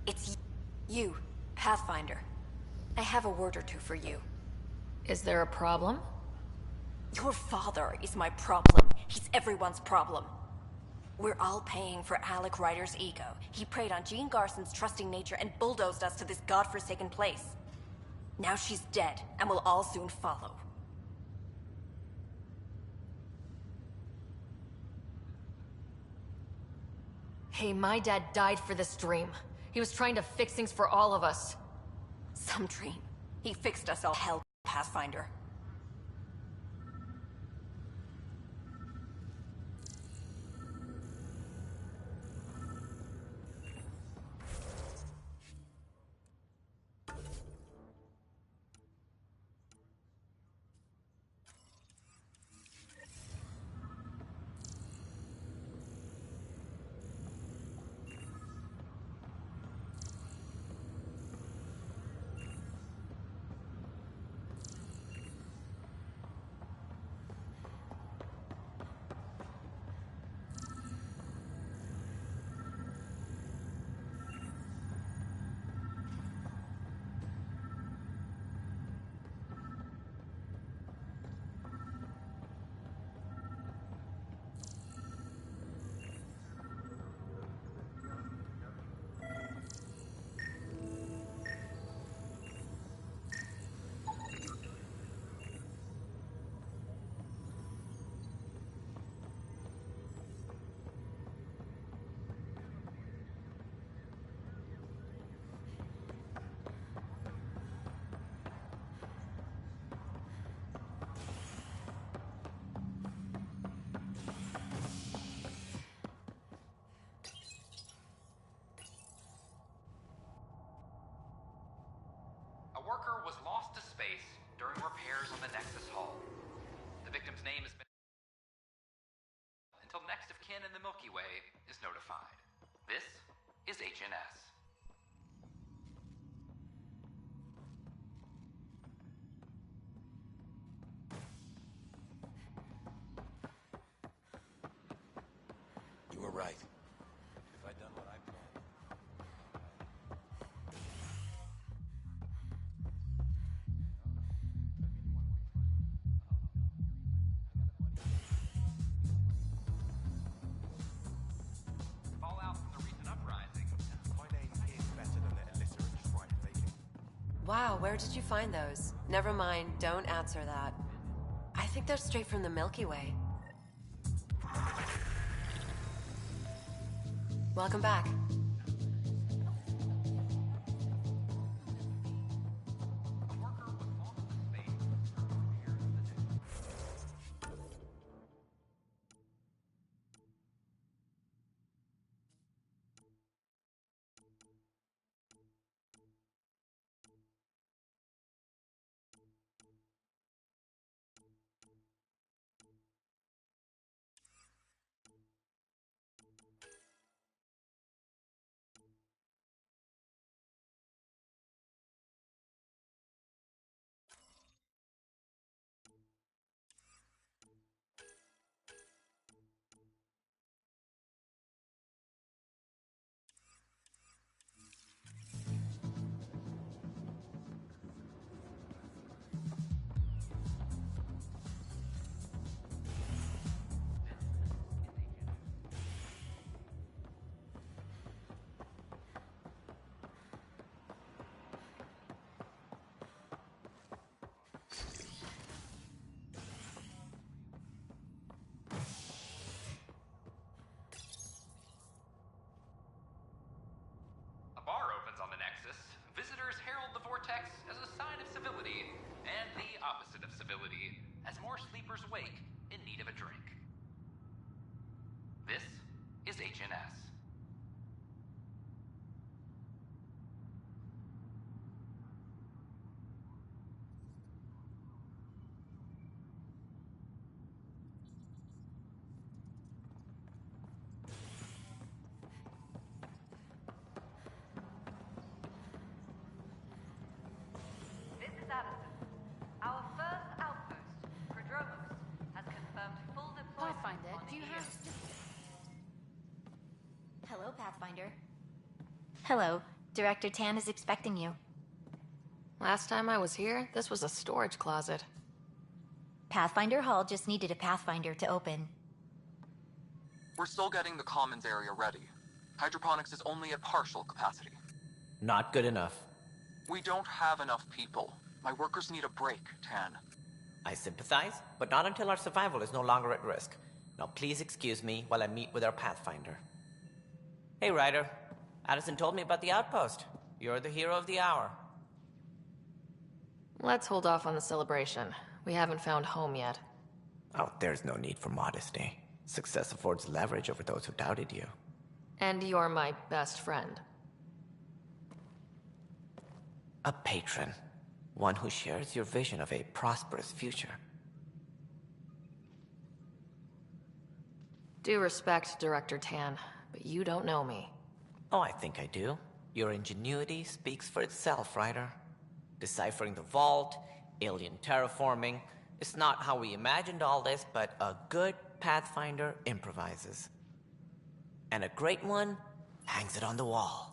It's you, Pathfinder. I have a word or two for you. Is there a problem? Your father is my problem. He's everyone's problem. We're all paying for Alec Ryder's ego. He preyed on Jean Garson's trusting nature and bulldozed us to this godforsaken place. Now she's dead, and we'll all soon follow. Hey, my dad died for this dream. He was trying to fix things for all of us. Some dream. He fixed us all. Hell, Pathfinder. A worker was lost to space during repairs on the Nexus Hull. The victim's name has been until next of kin in the Milky Way is notified. This is HNS. You were right. If I'd done what I planned. Fallout from the recent uprising. My name is better than the illiterate shrine faking. Wow, where did you find those? Never mind, don't answer that. I think they're straight from the Milky Way. Welcome back. A worker was lost to space during repairs on the Nexus. A bar opens on the Nexus. Visitors herald the vortex as a sign of civility, and the opposite of civility, as more sleepers wake in need of a drink. This is HNS. This is Addison. Our first outpost, Prodromos, has confirmed full deployment. Pathfinder, on do you Io. have... Hello, Pathfinder. Hello. Director Tan is expecting you. Last time I was here, this was a storage closet. Pathfinder Hall just needed a Pathfinder to open. We're still getting the commons area ready. Hydroponics is only at partial capacity. Not good enough. We don't have enough people. My workers need a break, Tan. I sympathize, but not until our survival is no longer at risk. Now please excuse me while I meet with our Pathfinder. Hey, Ryder. Addison told me about the outpost. You're the hero of the hour. Let's hold off on the celebration. We haven't found home yet. Oh, there's no need for modesty. Success affords leverage over those who doubted you. And you're my best friend. A patron. One who shares your vision of a prosperous future. Due respect, Director Tan, but you don't know me. Oh, I think I do. Your ingenuity speaks for itself, Ryder. Deciphering the vault, alien terraforming. It's not how we imagined all this, but a good Pathfinder improvises. And a great one hangs it on the wall.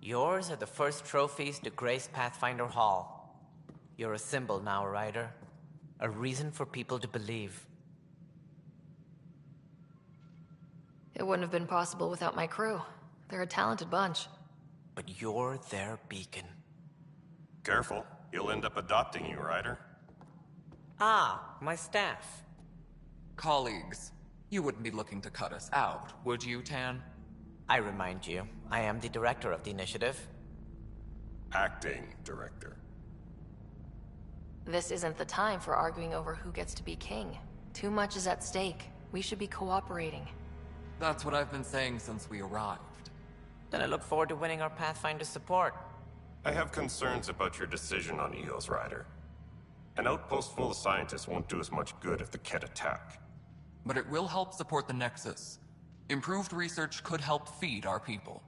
Yours are the first trophies to grace Pathfinder Hall. You're a symbol now, Ryder. A reason for people to believe. It wouldn't have been possible without my crew. They're a talented bunch. But you're their beacon. Careful. He'll end up adopting you, Ryder. Ah, my staff. Colleagues, you wouldn't be looking to cut us out, would you, Tan? I remind you, I am the director of the initiative. Acting director. This isn't the time for arguing over who gets to be king. Too much is at stake. We should be cooperating. That's what I've been saying since we arrived. Then I look forward to winning our Pathfinder's support. I have concerns about your decision on Eos, Ryder. An outpost full of scientists won't do as much good if the Kett attack. But it will help support the Nexus. Improved research could help feed our people.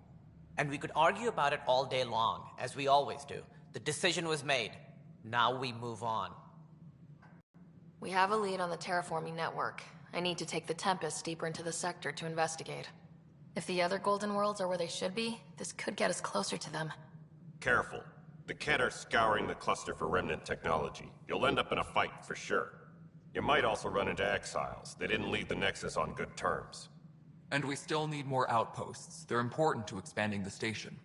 And we could argue about it all day long, as we always do. The decision was made. Now we move on. We have a lead on the terraforming network. I need to take the Tempest deeper into the sector to investigate. If the other Golden Worlds are where they should be, this could get us closer to them. Careful. The Kett are scouring the cluster for remnant technology. You'll end up in a fight for sure. You might also run into exiles. They didn't leave the Nexus on good terms. And we still need more outposts. They're important to expanding the station.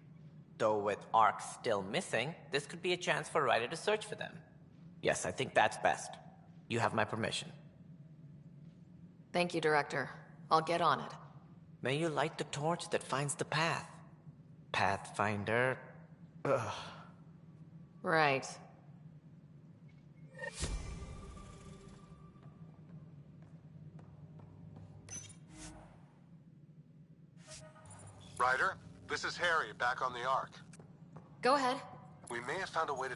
Though with Ark still missing, this could be a chance for Ryder to search for them. Yes, I think that's best. You have my permission. Thank you, Director. I'll get on it. May you light the torch that finds the path. Pathfinder... Ugh. Right. Ryder, this is Harry, back on the Ark. Go ahead. We may have found a way to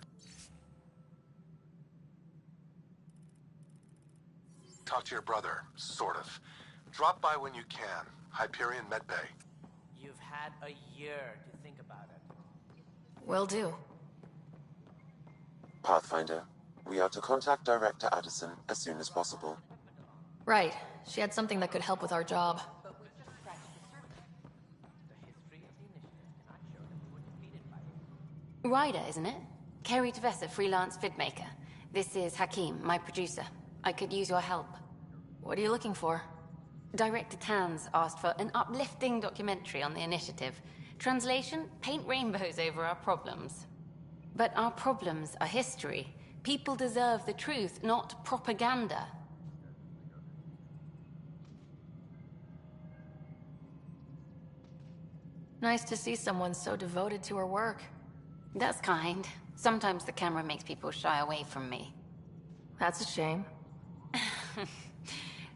talk to your brother, sort of. Drop by when you can. Hyperion Medbay. You've had a year to think about it. Will do. Pathfinder, we are to contact Director Addison as soon as possible. Right. She had something that could help with our job. Ryder, isn't it? Kerry Tavessa, freelance vidmaker. This is Hakim, my producer. I could use your help. What are you looking for? Director Tan's asked for an uplifting documentary on the initiative. Translation, paint rainbows over our problems. But our problems are history. People deserve the truth, not propaganda. Nice to see someone so devoted to her work. That's kind. Sometimes the camera makes people shy away from me. That's a shame.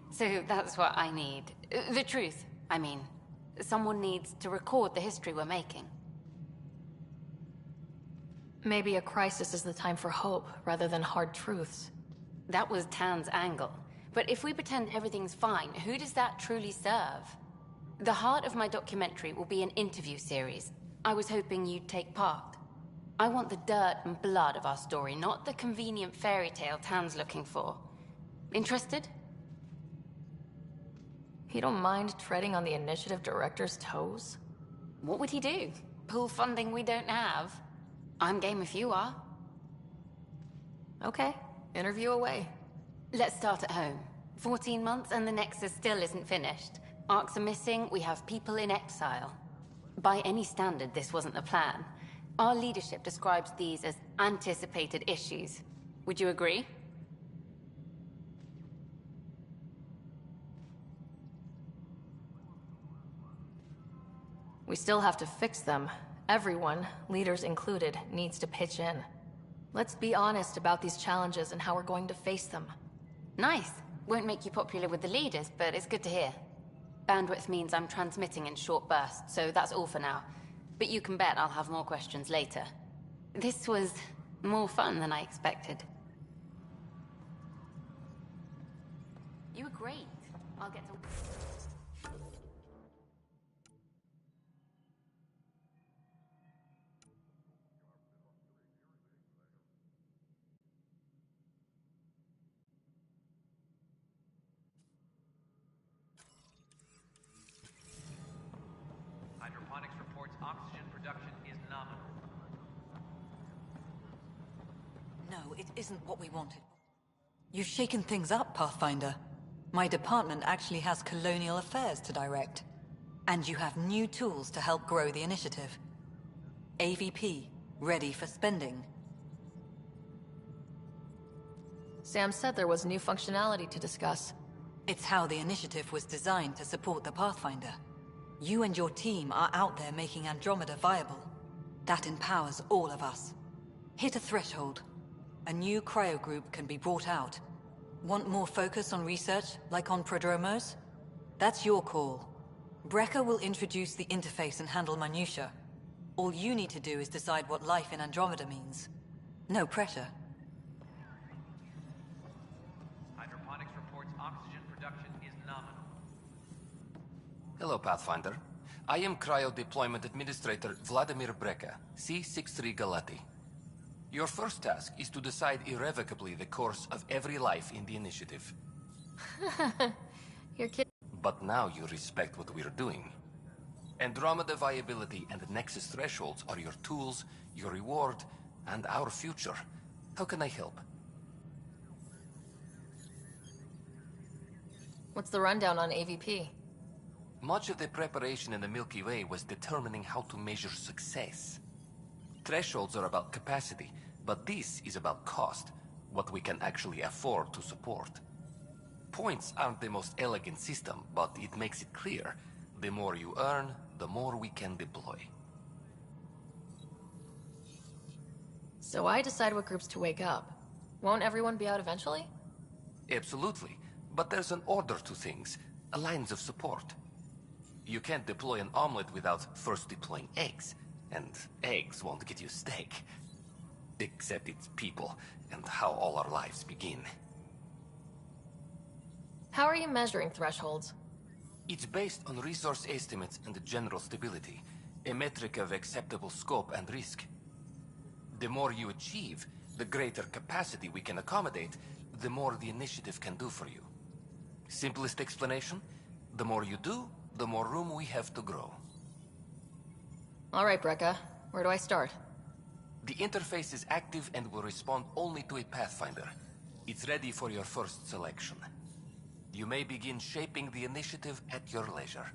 So that's what I need. The truth, I mean. Someone needs to record the history we're making. Maybe a crisis is the time for hope, rather than hard truths. That was Tan's angle. But if we pretend everything's fine, who does that truly serve? The heart of my documentary will be an interview series. I was hoping you'd take part. I want the dirt and blood of our story, not the convenient fairy tale Tan's looking for. Interested? You don't mind treading on the initiative director's toes? What would he do? Pull funding we don't have? I'm game if you are. Okay, interview away. Let's start at home. 14 months and the Nexus still isn't finished. Arcs are missing, we have people in exile. By any standard, this wasn't the plan. Our leadership describes these as anticipated issues. Would you agree? We still have to fix them. Everyone, leaders included, needs to pitch in. Let's be honest about these challenges and how we're going to face them. Nice. Won't make you popular with the leaders, but it's good to hear. Bandwidth means I'm transmitting in short bursts, so that's all for now. But you can bet I'll have more questions later. This was more fun than I expected. You were great. I'll get to... Hydroponics reports oxygen production is nominal. No, it isn't what we wanted. You've shaken things up, Pathfinder. My department actually has colonial affairs to direct. And you have new tools to help grow the initiative. AVP, ready for spending. Sam said there was new functionality to discuss. It's how the initiative was designed to support the Pathfinder. You and your team are out there making Andromeda viable. That empowers all of us. Hit a threshold. A new cryo group can be brought out. Want more focus on research, like on Prodromos? That's your call. Brecker will introduce the interface and handle minutiae. All you need to do is decide what life in Andromeda means. No pressure. Hydroponics reports oxygen production is nominal. Hello, Pathfinder. I am Cryo Deployment Administrator Vladimir Brecker, C-63 Galati. Your first task is to decide irrevocably the course of every life in the initiative. You're kidding. But now you respect what we're doing. Andromeda viability and Nexus thresholds are your tools, your reward, and our future. How can I help? What's the rundown on AVP? Much of the preparation in the Milky Way was determining how to measure success. Thresholds are about capacity, but this is about cost, what we can actually afford to support. Points aren't the most elegant system, but it makes it clear. The more you earn, the more we can deploy. So I decide what groups to wake up. Won't everyone be out eventually? Absolutely, but there's an order to things, lines of support. You can't deploy an omelet without first deploying eggs, and eggs won't get you steak. Except it's people, and how all our lives begin. How are you measuring thresholds? It's based on resource estimates and general stability, a metric of acceptable scope and risk. The more you achieve, the greater capacity we can accommodate, the more the initiative can do for you. Simplest explanation? The more you do, the more room we have to grow. All right, Brecca. Where do I start? The interface is active and will respond only to a Pathfinder. It's ready for your first selection. You may begin shaping the initiative at your leisure.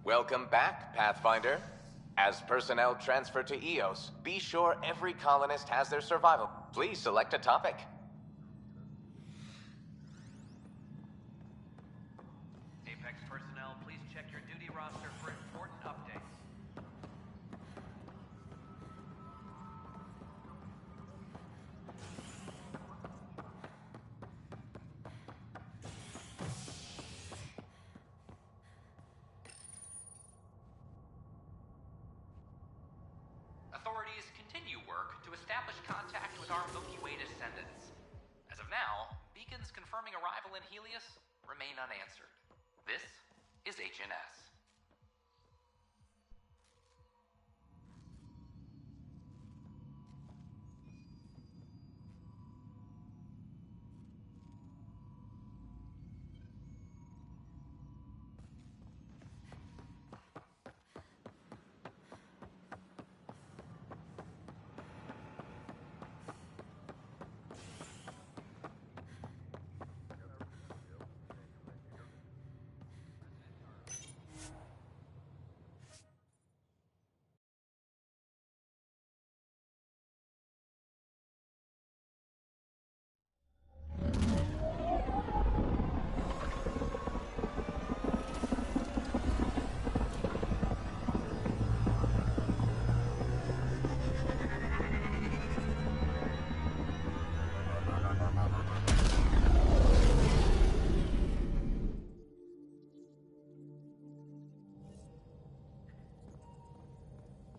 Welcome back, Pathfinder. As personnel transfer to EOS, be sure every colonist has their survival. Please select a topic. Apex personnel, please check your duty roster for important updates. Authorities continue work to establish contact with our Milky Way descendants. As of now, beacons confirming arrival in Helios remain unanswered. This is HNS.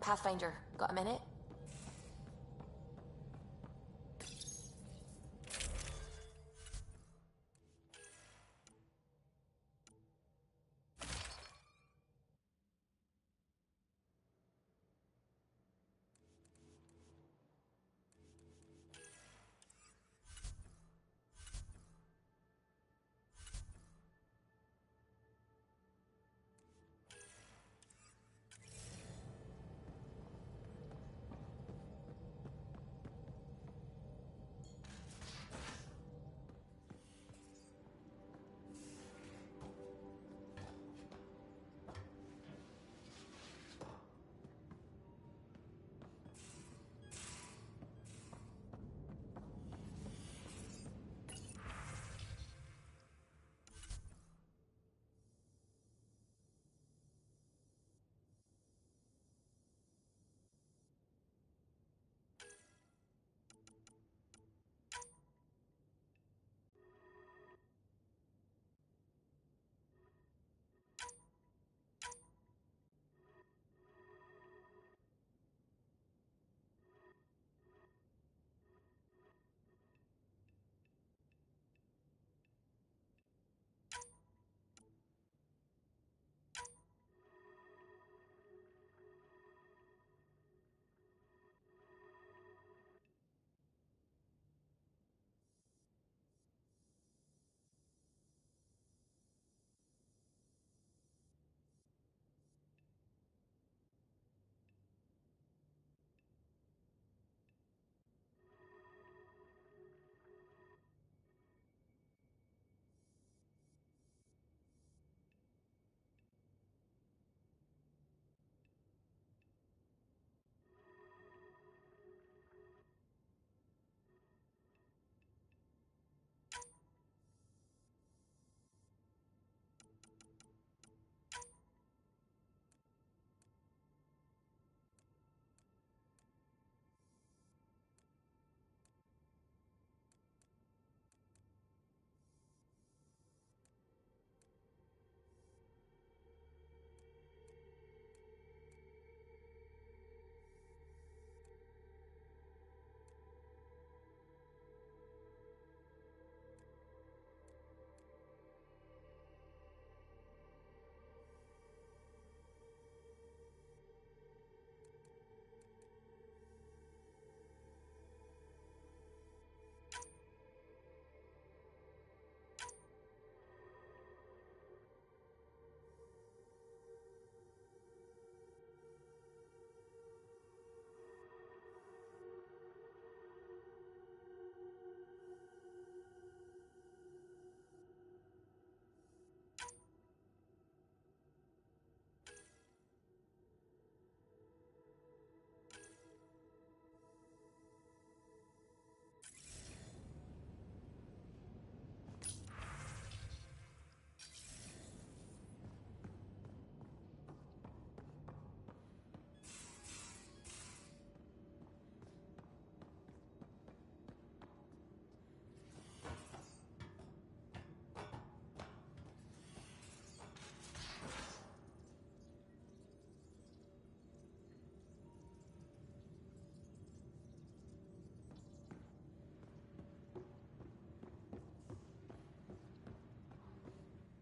Pathfinder, got a minute?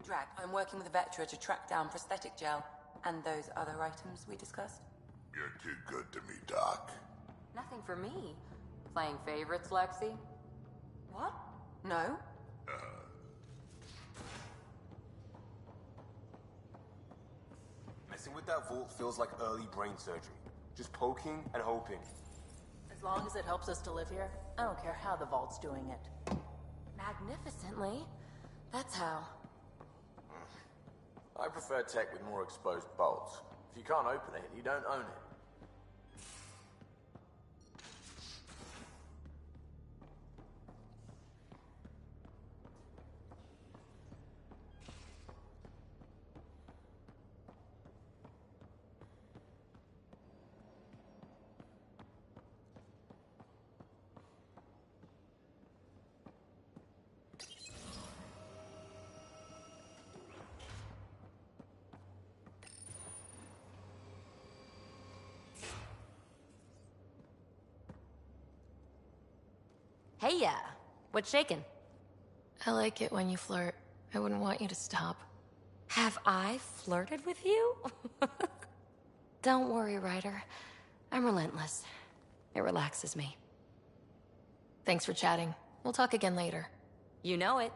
Drac, I'm working with Vectra to track down prosthetic gel and those other items we discussed. You're too good to me, Doc. Nothing for me. Playing favorites, Lexi? What? No? Messing with that vault feels like early brain surgery. Just poking and hoping. As long as it helps us to live here, I don't care how the vault's doing it. Magnificently. That's how. I prefer tech with more exposed bolts. If you can't open it, you don't own it. Hey, what's shaking? I like it when you flirt. I wouldn't want you to stop. Have I flirted with you? Don't worry, Ryder. I'm relentless. It relaxes me. Thanks for chatting. We'll talk again later. You know it.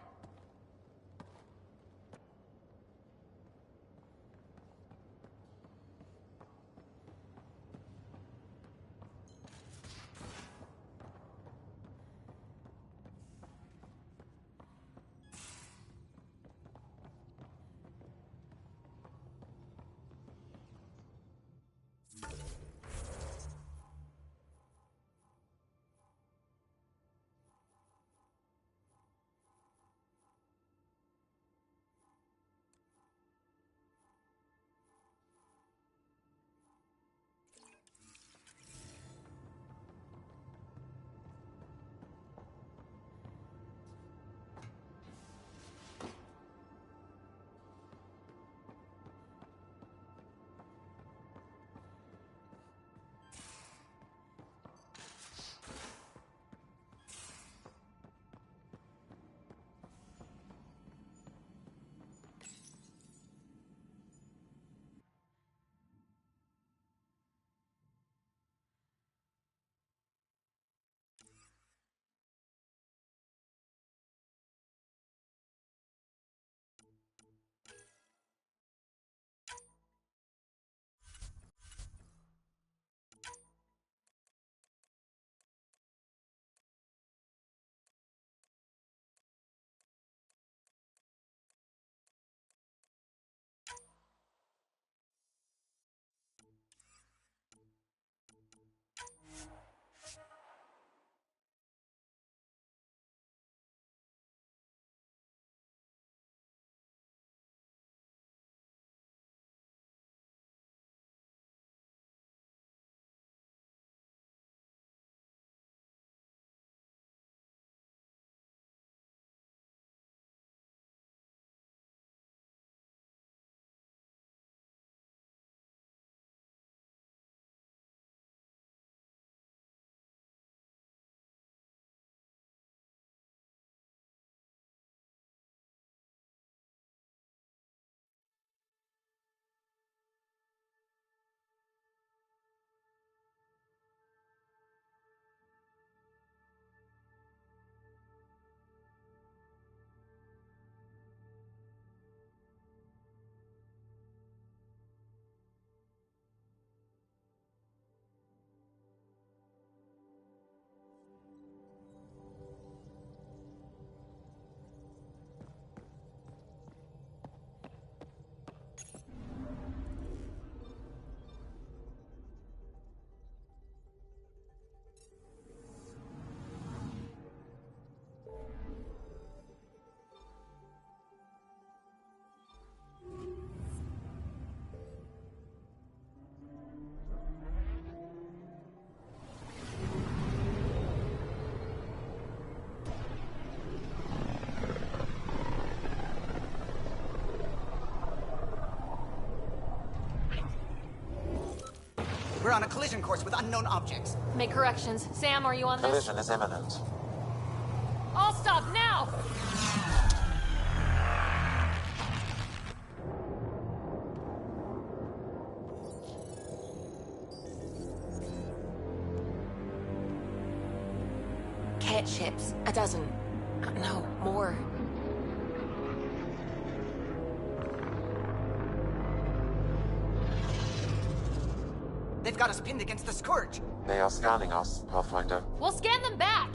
We're on a collision course with unknown objects. Make corrections. Sam, are you on this? Collision is imminent. All stop now! get ships. A dozen. No, more. They've got us pinned against the Scourge. They are scanning us, Pathfinder. We'll scan them back!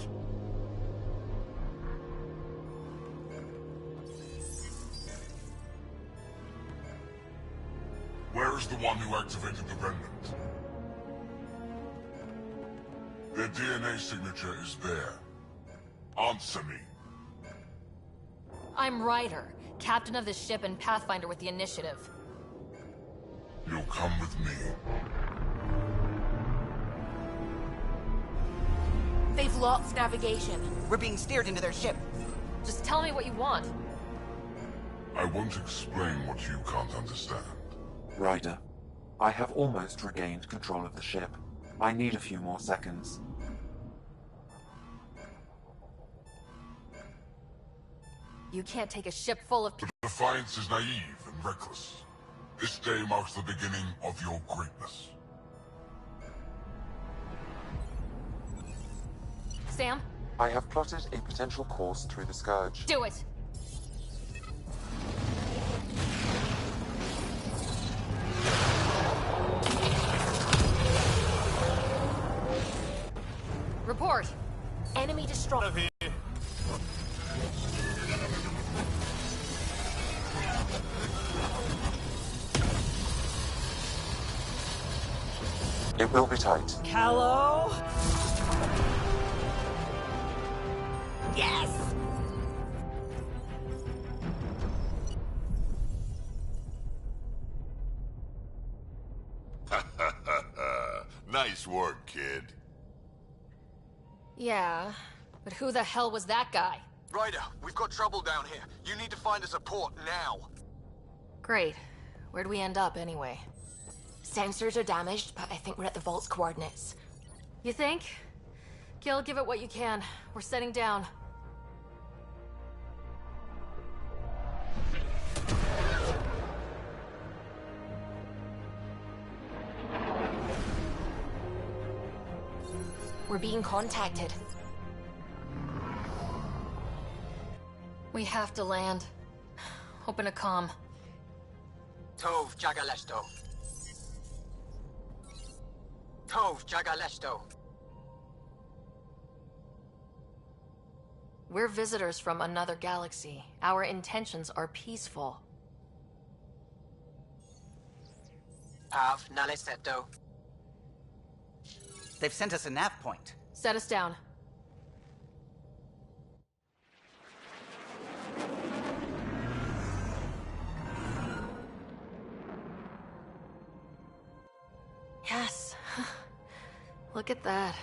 Where is the one who activated the remnant? Their DNA signature is there. Answer me. I'm Ryder, captain of this ship and Pathfinder with the Initiative. You'll come with me. They've lost navigation. We're being steered into their ship. Just tell me what you want. I won't explain what you can't understand. Ryder, I have almost regained control of the ship. I need a few more seconds. You can't take a ship full of people. Defiance is naive and reckless. This day marks the beginning of your greatness. Sam? I have plotted a potential course through the Scourge. Do it! Report! Enemy destroyed. It will be tight. Callow? Yes! Nice work, kid. Yeah, but who the hell was that guy? Ryder, we've got trouble down here. You need to find us a port now. Great. Where'd we end up, anyway? Sensors are damaged, but I think we're at the vault's coordinates. You think? Gil, give it what you can. We're setting down. We're being contacted. We have to land. Open a comm. Tov Jagalesto. Tov Jagalesto. We're visitors from another galaxy. Our intentions are peaceful. Av Naleseto. They've sent us a nav point. Set us down. Yes. Look at that.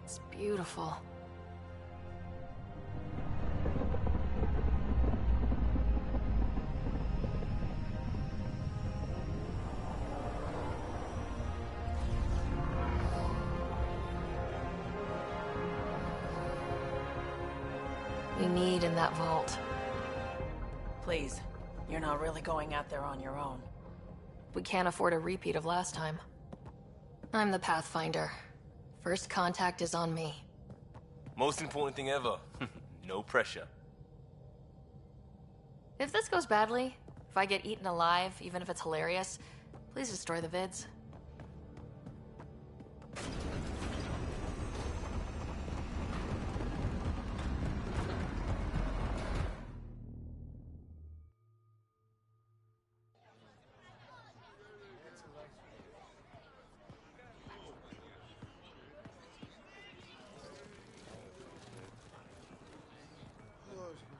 It's beautiful. We need in that vault. Please, you're not really going out there on your own. We can't afford a repeat of last time. I'm the Pathfinder. First contact is on me. Most important thing ever. No pressure. If this goes badly, if I get eaten alive, even if it's hilarious, please destroy the vids.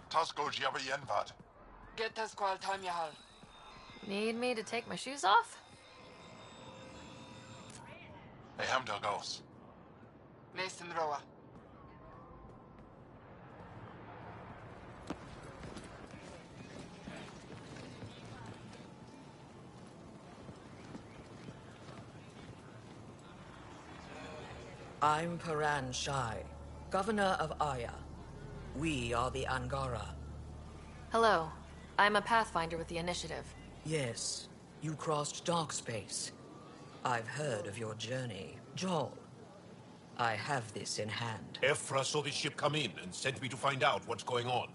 Tasko Jiabayenvat. Get us qual time yahal. Need me to take my shoes off? Hamda goes. Mason Roa. I'm Paran Shai, Governor of Aya. We are the Angara. Hello. I'm a Pathfinder with the Initiative. Yes, you crossed dark space. I've heard of your journey. Joel, I have this in hand. Ephra saw the ship come in and sent me to find out what's going on.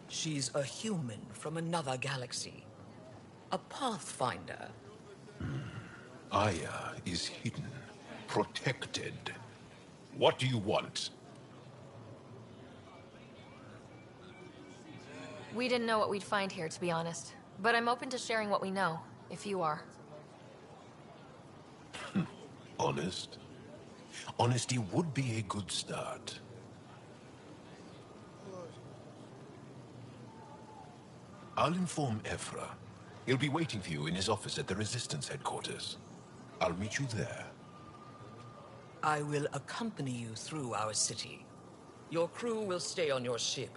She's a human from another galaxy. A pathfinder. Aya is hidden, protected. What do you want? We didn't know what we'd find here, to be honest. But I'm open to sharing what we know, if you are. Honest? Honesty would be a good start. I'll inform Ephra. He'll be waiting for you in his office at the Resistance headquarters. I'll meet you there. I will accompany you through our city. Your crew will stay on your ship.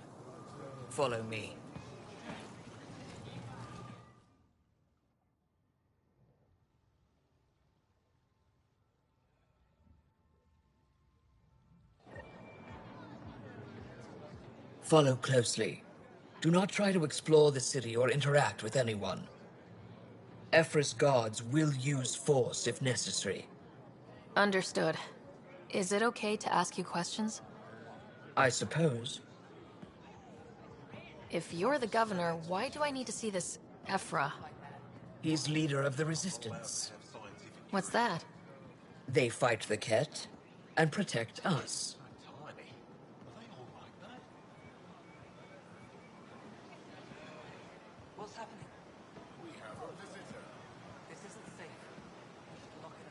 Follow me. Follow closely. Do not try to explore the city or interact with anyone. Ephra's guards will use force if necessary. Understood. Is it okay to ask you questions? I suppose. If you're the governor, why do I need to see this Ephra? He's leader of the Resistance. What's that? They fight the Ket and protect us. What's happening? We have a visitor. This isn't safe. Lock it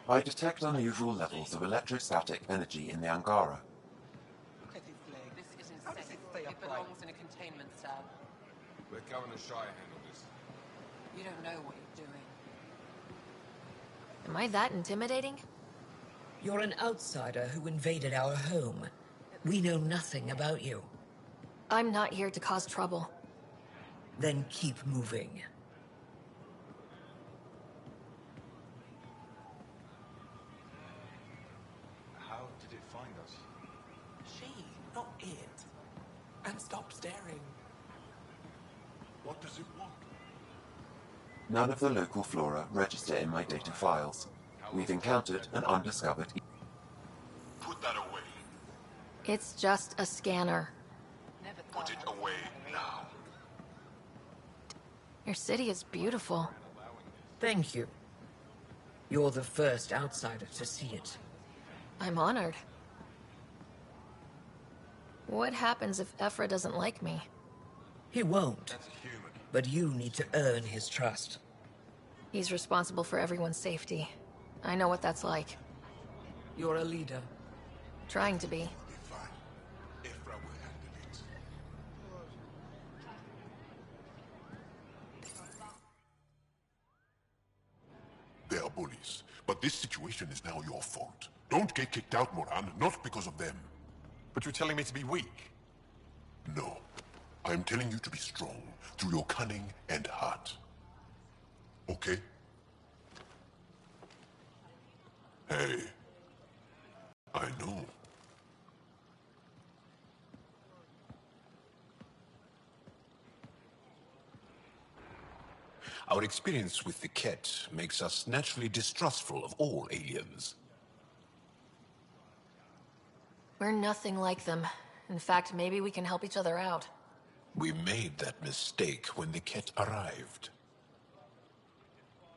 up. I detect unusual levels of electrostatic energy in the Angara. This isn't safe. It belongs in a containment cell. Let Governor Shire handle this. You don't know what you're doing. Am I that intimidating? You're an outsider who invaded our home. We know nothing about you. I'm not here to cause trouble. Then keep moving. How did it find us? She, not it. And stop staring. What does it want? None of the local flora register in my data files. We've encountered an undiscovered... Put that away. It's just a scanner. Put it away now. Your city is beautiful. Thank you. You're the first outsider to see it. I'm honored. What happens if Ephra doesn't like me? He won't. But you need to earn his trust. He's responsible for everyone's safety. I know what that's like. You're a leader. Trying to be. They are bullies, but this situation is now your fault. Don't get kicked out, Moran, not because of them. But you're telling me to be weak? No. I'm telling you to be strong through your cunning and heart. Okay? Hey. I know. Our experience with the Ket makes us naturally distrustful of all aliens. We're nothing like them. In fact, maybe we can help each other out. We made that mistake when the Ket arrived.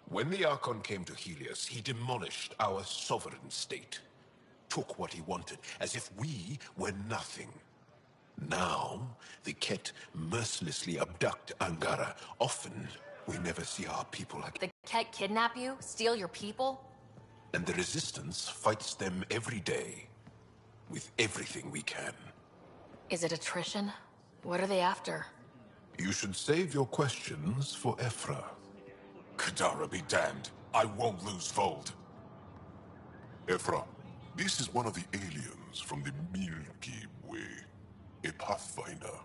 When the Archon came to Helios, he demolished our sovereign state. Took what he wanted, as if we were nothing. Now, the Ket mercilessly abduct Angara. Often, we never see our people again. The Ket kidnap you? Steal your people? And the Resistance fights them every day. With everything we can. Is it attrition? What are they after? You should save your questions for Ephra. Kadara be damned. I won't lose Fold. Ephra, this is one of the aliens from the Milky Way. A Pathfinder.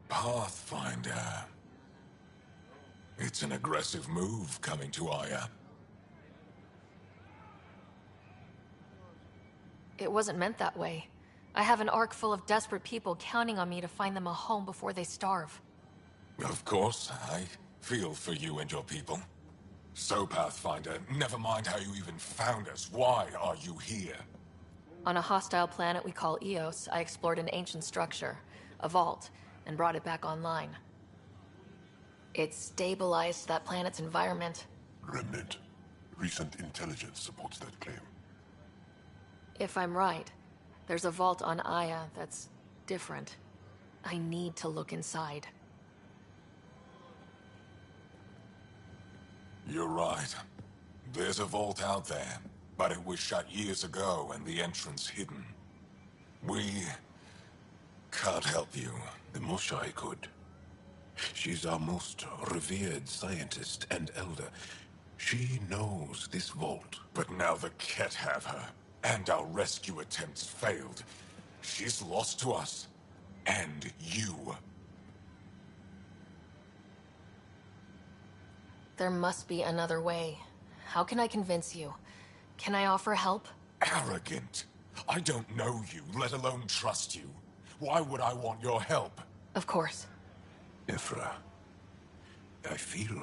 Pathfinder. It's an aggressive move coming to Aya. It wasn't meant that way. I have an ark full of desperate people counting on me to find them a home before they starve. Of course, I feel for you and your people. So, Pathfinder, never mind how you even found us. Why are you here? On a hostile planet we call Eos, I explored an ancient structure, a vault, and brought it back online. It stabilized that planet's environment. Remnant. Recent intelligence supports that claim. If I'm right, there's a vault on Aya that's different. I need to look inside. You're right. There's a vault out there, but it was shut years ago and the entrance hidden. We can't help you. The Moshai could. She's our most revered scientist and elder. She knows this vault. But now the Ket have her, and our rescue attempts failed. She's lost to us, and you. There must be another way. How can I convince you? Can I offer help? Arrogant. I don't know you, let alone trust you. Why would I want your help? Of course. Ephra, I feel...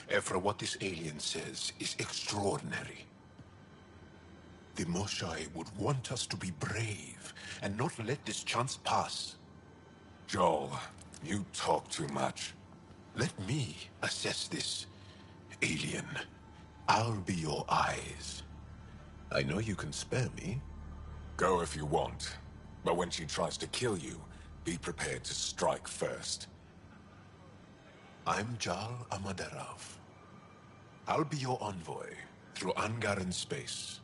Ephra, what this alien says is extraordinary. The Moshai would want us to be brave and not let this chance pass. Joel, you talk too much. Let me assess this, alien. I'll be your eyes. I know you can spare me. Go if you want. But when she tries to kill you, be prepared to strike first. I'm Jal Amaderov. I'll be your envoy through Angaran space.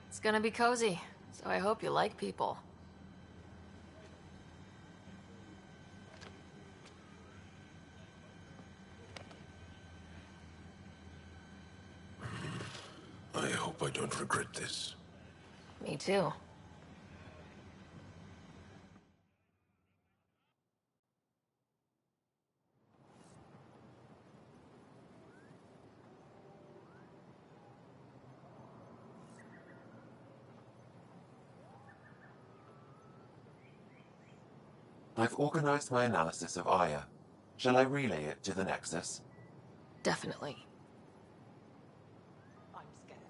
It's gonna be cozy, so I hope you like people. I hope I don't regret this. Me too. I've organized my analysis of Aya. Shall I relay it to the Nexus? Definitely. I'm scared.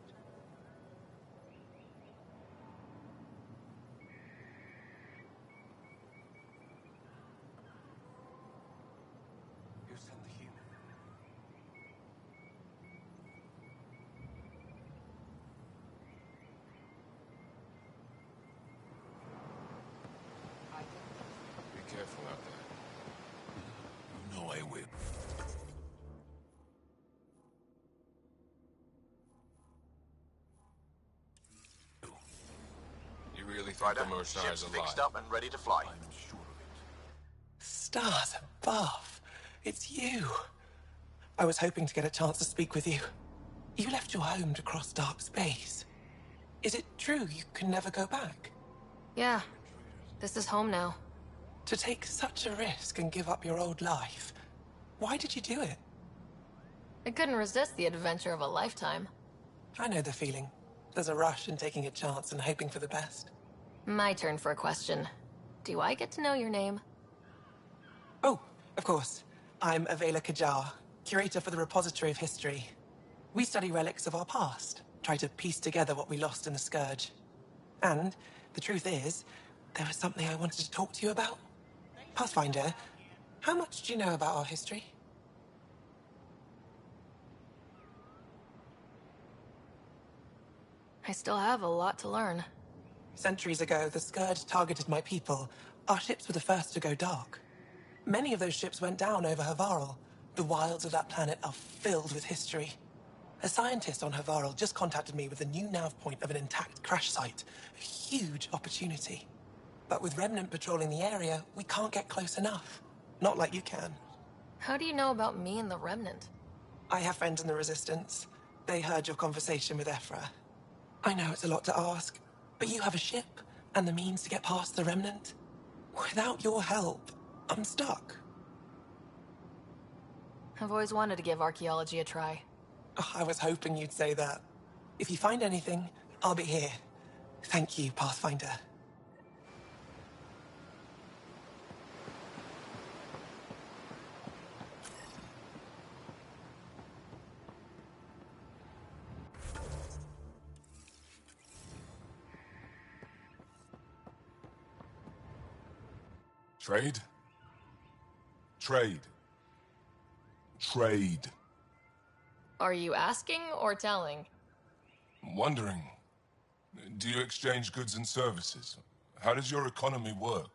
Who sent the human? Be careful out there. You know I will. You really think Ryder, the Moshai ship's is fixed alive? up and ready to fly. I'm sure of it. Stars above. It's you. I was hoping to get a chance to speak with you. You left your home to cross dark space. Is it true you can never go back? Yeah. This is home now. To take such a risk and give up your old life, why did you do it? I couldn't resist the adventure of a lifetime. I know the feeling. There's a rush in taking a chance and hoping for the best. My turn for a question. Do I get to know your name? Oh, of course. I'm Avela Kajar, curator for the Repository of History. We study relics of our past, try to piece together what we lost in the Scourge. And the truth is, there was something I wanted to talk to you about. Pathfinder, how much do you know about our history? I still have a lot to learn. Centuries ago, the Scourge targeted my people. Our ships were the first to go dark. Many of those ships went down over Havarl. The wilds of that planet are filled with history. A scientist on Havarl just contacted me with a new nav point of an intact crash site. A huge opportunity. But with Remnant patrolling the area, we can't get close enough. Not like you can. How do you know about me and the Remnant? I have friends in the Resistance. They heard your conversation with Ephra. I know it's a lot to ask, but you have a ship and the means to get past the Remnant. Without your help, I'm stuck. I've always wanted to give archaeology a try. Oh, I was hoping you'd say that. If you find anything, I'll be here. Thank you, Pathfinder. Trade? Trade. Trade. Are you asking or telling? Wondering, do you exchange goods and services? How does your economy work?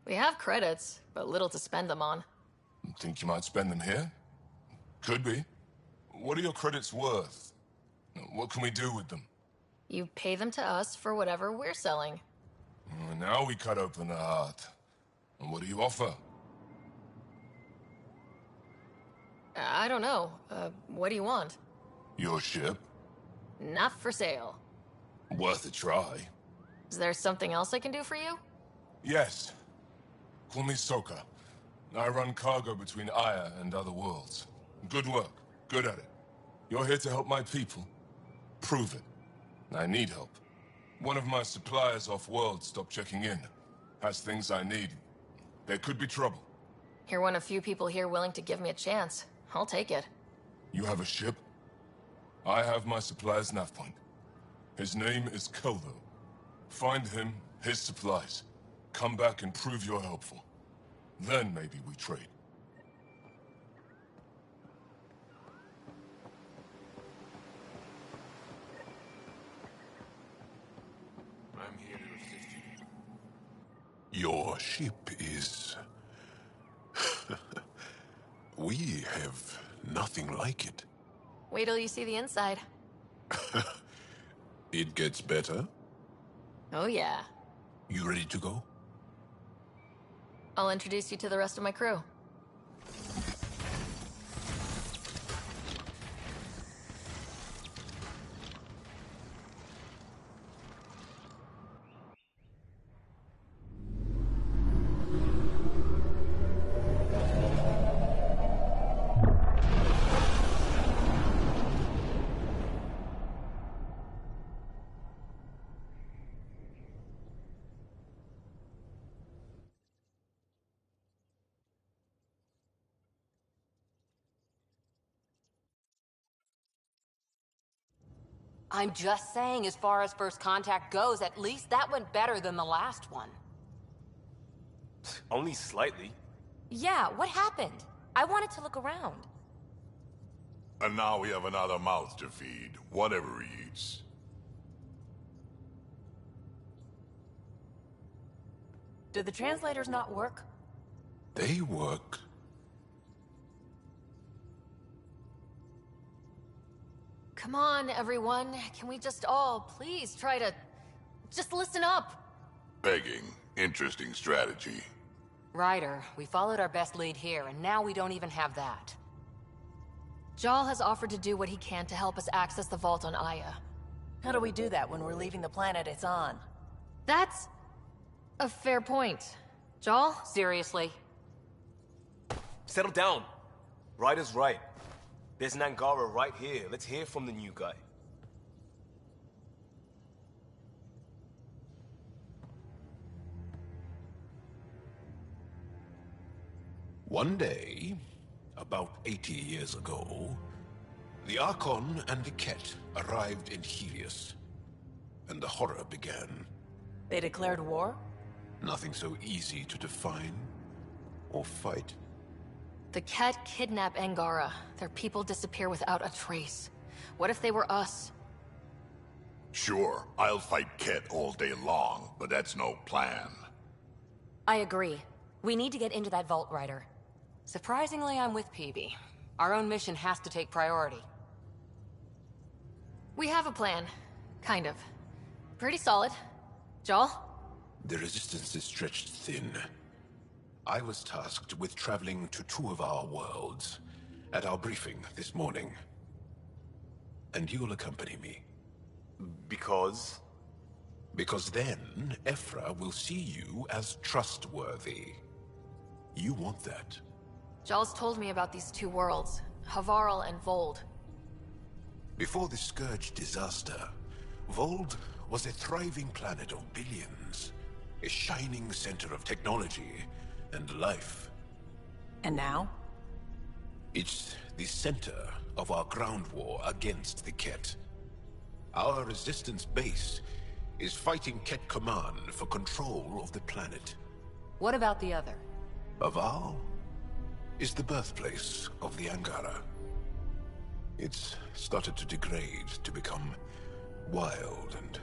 We have credits, but little to spend them on. Think you might spend them here? Could be. What are your credits worth? What can we do with them? You pay them to us for whatever we're selling. Now we cut open the heart. And what do you offer? I don't know. What do you want? Your ship? Not for sale. Worth a try. Is there something else I can do for you? Yes. Call me Soka. I run cargo between Aya and other worlds. Good work. Good at it. You're here to help my people. Prove it. I need help. One of my suppliers off-world stopped checking in. Has things I need. There could be trouble. You're one of few people here willing to give me a chance. I'll take it. You have a ship? I have my supplier's nav point. His name is Koldo. Find him, his supplies. Come back and prove you're helpful. Then maybe we trade. I'm here to assist you. Your ship is... We have nothing like it. Wait till you see the inside. It gets better? Oh yeah. You ready to go? I'll introduce you to the rest of my crew. I'm just saying, as far as first contact goes, at least that went better than the last one. Only slightly. Yeah, what happened? I wanted to look around. And now we have another mouth to feed, whatever he eats. Did the translators not work? They work. Come on, everyone. Can we just all please try to... just listen up? Begging. Interesting strategy. Ryder, we followed our best lead here, and now we don't even have that. Jal has offered to do what he can to help us access the vault on Aya. How do we do that when we're leaving the planet it's on? That's... a fair point. Jal? Seriously? Settle down. Ryder's right. There's an Angara right here. Let's hear from the new guy. One day, about 80 years ago, the Archon and the Ket arrived in Helios, and the horror began. They declared war? Nothing so easy to define or fight. The Ket kidnap Angara. Their people disappear without a trace. What if they were us? Sure, I'll fight Ket all day long, but that's no plan. I agree. We need to get into that vault, Ryder. Surprisingly, I'm with PB. Our own mission has to take priority. We have a plan. Kind of. Pretty solid. Jal? The resistance is stretched thin. I was tasked with traveling to two of our worlds at our briefing this morning. And you'll accompany me. Because? Because then, Ephra will see you as trustworthy. You want that. Jal's told me about these two worlds, Havarl and Vold. Before the Scourge disaster, Vold was a thriving planet of billions. A shining center of technology and life. And now? It's the center of our ground war against the Ket. Our resistance base is fighting Ket Command for control of the planet. What about the other? Aval is the birthplace of the Angara. It's started to degrade, to become wild and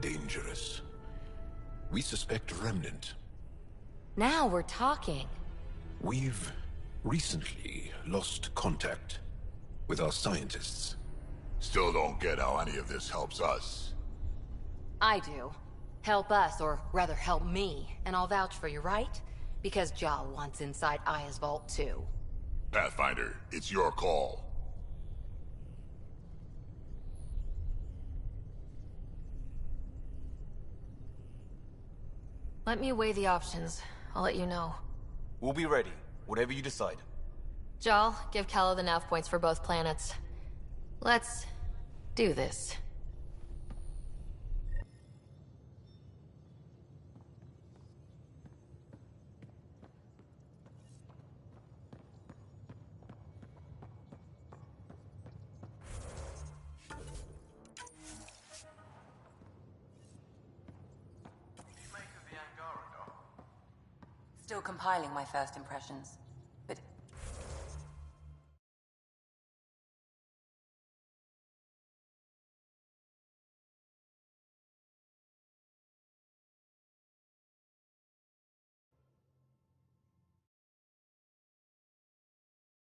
dangerous. We suspect a remnant. Now we're talking. We've recently lost contact with our scientists. Still don't get how any of this helps us. I do. Help us, or rather help me, and I'll vouch for you, right? Because Jal wants inside Aya's vault too. Pathfinder, it's your call. Let me weigh the options. I'll let you know. We'll be ready, whatever you decide. Jal, give Calla the nav points for both planets. Let's do this. Still compiling my first impressions, but